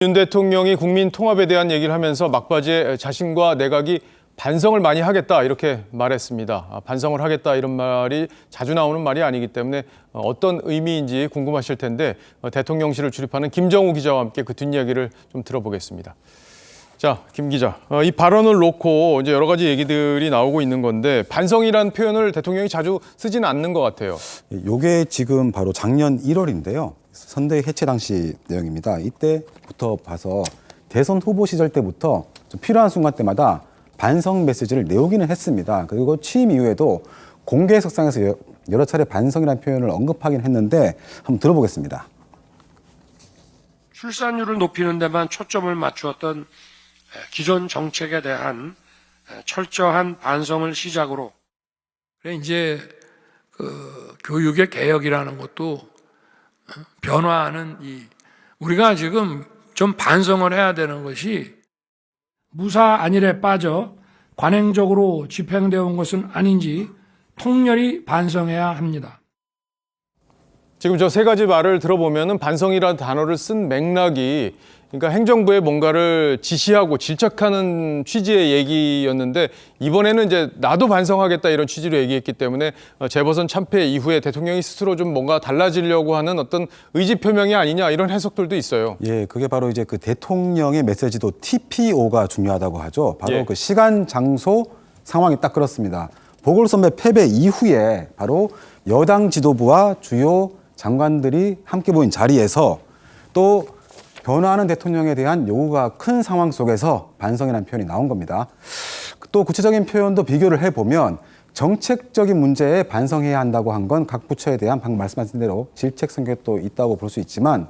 윤 대통령이 국민 통합에 대한 얘기를 하면서 막바지에 자신과 내각이 반성을 많이 하겠다 이렇게 말했습니다. 반성을 하겠다 이런 말이 자주 나오는 말이 아니기 때문에 어떤 의미인지 궁금하실 텐데 대통령실을 출입하는 김정우 기자와 함께 그 뒷이야기를 좀 들어보겠습니다. 자, 김 기자, 이 발언을 놓고 이제 여러 가지 얘기들이 나오고 있는 건데 반성이란 표현을 대통령이 자주 쓰지는 않는 것 같아요. 이게 지금 바로 작년 1월인데요. 선대위 해체 당시 내용입니다. 이때부터 봐서 대선 후보 시절 때부터 좀 필요한 순간 때마다 반성 메시지를 내오기는 했습니다. 그리고 취임 이후에도 공개 석상에서 여러 차례 반성이라는 표현을 언급하긴 했는데 한번 들어보겠습니다. 출산율을 높이는 데만 초점을 맞추었던 기존 정책에 대한 철저한 반성을 시작으로 그래 이제 그 교육의 개혁이라는 것도 변화하는 우리가 지금 좀 반성을 해야 되는 것이 무사 안일에 빠져 관행적으로 집행되어 온 것은 아닌지 통렬히 반성해야 합니다. 지금 저 세 가지 말을 들어보면은 반성이라는 단어를 쓴 맥락이 그러니까 행정부에 뭔가를 지시하고 질책하는 취지의 얘기였는데 이번에는 이제 나도 반성하겠다 이런 취지로 얘기했기 때문에 재보선 참패 이후에 대통령이 스스로 좀 뭔가 달라지려고 하는 어떤 의지 표명이 아니냐 이런 해석들도 있어요. 예, 그게 바로 이제 그 대통령의 메시지도 TPO가 중요하다고 하죠. 바로 그 시간, 장소, 상황이 딱 그렇습니다. 보궐선거 패배 이후에 바로 여당 지도부와 주요 장관들이 함께 모인 자리에서 또 변화하는 대통령에 대한 요구가 큰 상황 속에서 반성이라는 표현이 나온 겁니다. 또 구체적인 표현도 비교를 해보면 정책적인 문제에 반성해야 한다고 한 건 각 부처에 대한 방금 말씀하신 대로 질책 성격도 있다고 볼 수 있지만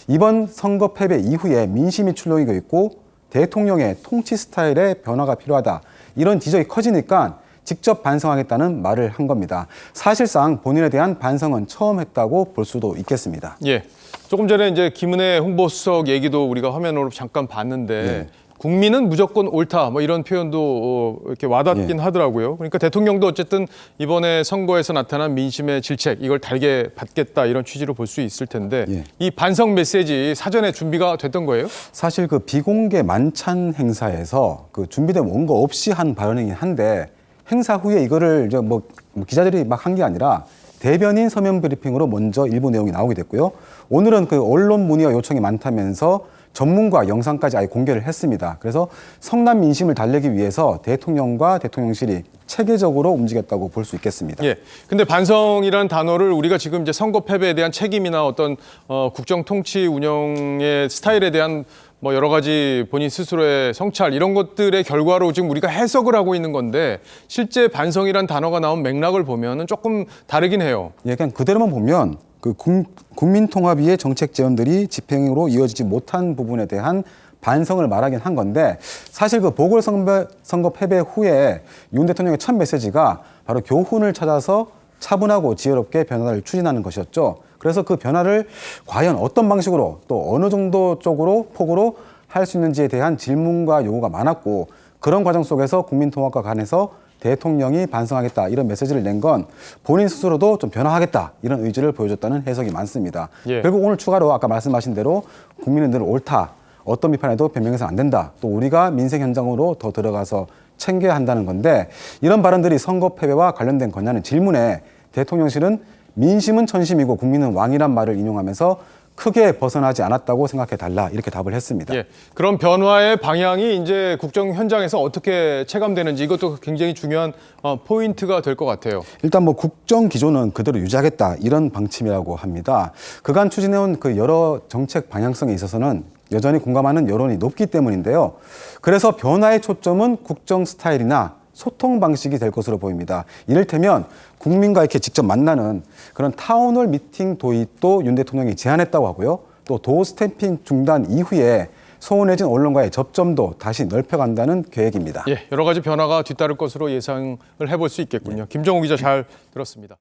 이번 선거 패배 이후에 민심이 출렁이고 있고 대통령의 통치 스타일의 변화가 필요하다. 이런 지적이 커지니까 직접 반성하겠다는 말을 한 겁니다. 사실상 본인에 대한 반성은 처음 했다고 볼 수도 있겠습니다. 예. 조금 전에 이제 김은혜 홍보수석 얘기도 우리가 화면으로 잠깐 봤는데 국민은 무조건 옳다 뭐 이런 표현도 이렇게 와닿긴 하더라고요. 그러니까 대통령도 어쨌든 이번에 선거에서 나타난 민심의 질책 이걸 달게 받겠다 이런 취지로 볼 수 있을 텐데 이 반성 메시지 사전에 준비가 됐던 거예요? 사실 그 비공개 만찬 행사에서 그 준비된 원고 없이 한 발언이긴 한데 행사 후에 이거를 이제 뭐 기자들이 막 한 게 아니라 대변인 서면 브리핑으로 먼저 일부 내용이 나오게 됐고요. 오늘은 그 언론 문의와 요청이 많다면서 전문가 영상까지 아예 공개를 했습니다. 그래서 성남 민심을 달래기 위해서 대통령과 대통령실이 체계적으로 움직였다고 볼 수 있겠습니다. 예. 근데 반성이라는 단어를 우리가 지금 이제 선거 패배에 대한 책임이나 어떤 국정 통치 운영의 스타일에 대한 뭐 여러 가지 본인 스스로의 성찰 이런 것들의 결과로 지금 우리가 해석을 하고 있는 건데 실제 반성이란 단어가 나온 맥락을 보면은 조금 다르긴 해요. 예, 그냥 그대로만 보면 그 국민통합위의 정책 제언들이 집행으로 이어지지 못한 부분에 대한 반성을 말하긴 한 건데 사실 그 보궐선거 패배 후에 윤 대통령의 첫 메시지가 바로 교훈을 찾아서 차분하고 지혜롭게 변화를 추진하는 것이었죠. 그래서 그 변화를 과연 어떤 방식으로 또 어느 정도 쪽으로 폭으로 할 수 있는지에 대한 질문과 요구가 많았고 그런 과정 속에서 국민통합과 관해서 대통령이 반성하겠다 이런 메시지를 낸 건 본인 스스로도 좀 변화하겠다 이런 의지를 보여줬다는 해석이 많습니다. 결국 오늘 추가로 아까 말씀하신 대로 국민은 늘 옳다. 어떤 비판에도 변명해서 안 된다. 또 우리가 민생 현장으로 더 들어가서 챙겨야 한다는 건데 이런 발언들이 선거 패배와 관련된 거냐는 질문에 대통령실은 민심은 천심이고 국민은 왕이란 말을 인용하면서 크게 벗어나지 않았다고 생각해달라 이렇게 답을 했습니다. 예. 그런 변화의 방향이 이제 국정 현장에서 어떻게 체감되는지 이것도 굉장히 중요한 포인트가 될 것 같아요. 일단 뭐 국정 기조는 그대로 유지하겠다 이런 방침이라고 합니다. 그간 추진해온 그 여러 정책 방향성에 있어서는 여전히 공감하는 여론이 높기 때문인데요. 그래서 변화의 초점은 국정 스타일이나 소통 방식이 될 것으로 보입니다. 이를테면 국민과 이렇게 직접 만나는 그런 타운홀 미팅 도입도 윤 대통령이 제안했다고 하고요. 또 도어 스탬핑 중단 이후에 소원해진 언론과의 접점도 다시 넓혀간다는 계획입니다. 예, 여러 가지 변화가 뒤따를 것으로 예상을 해볼 수 있겠군요. 김정우 기자 잘 들었습니다.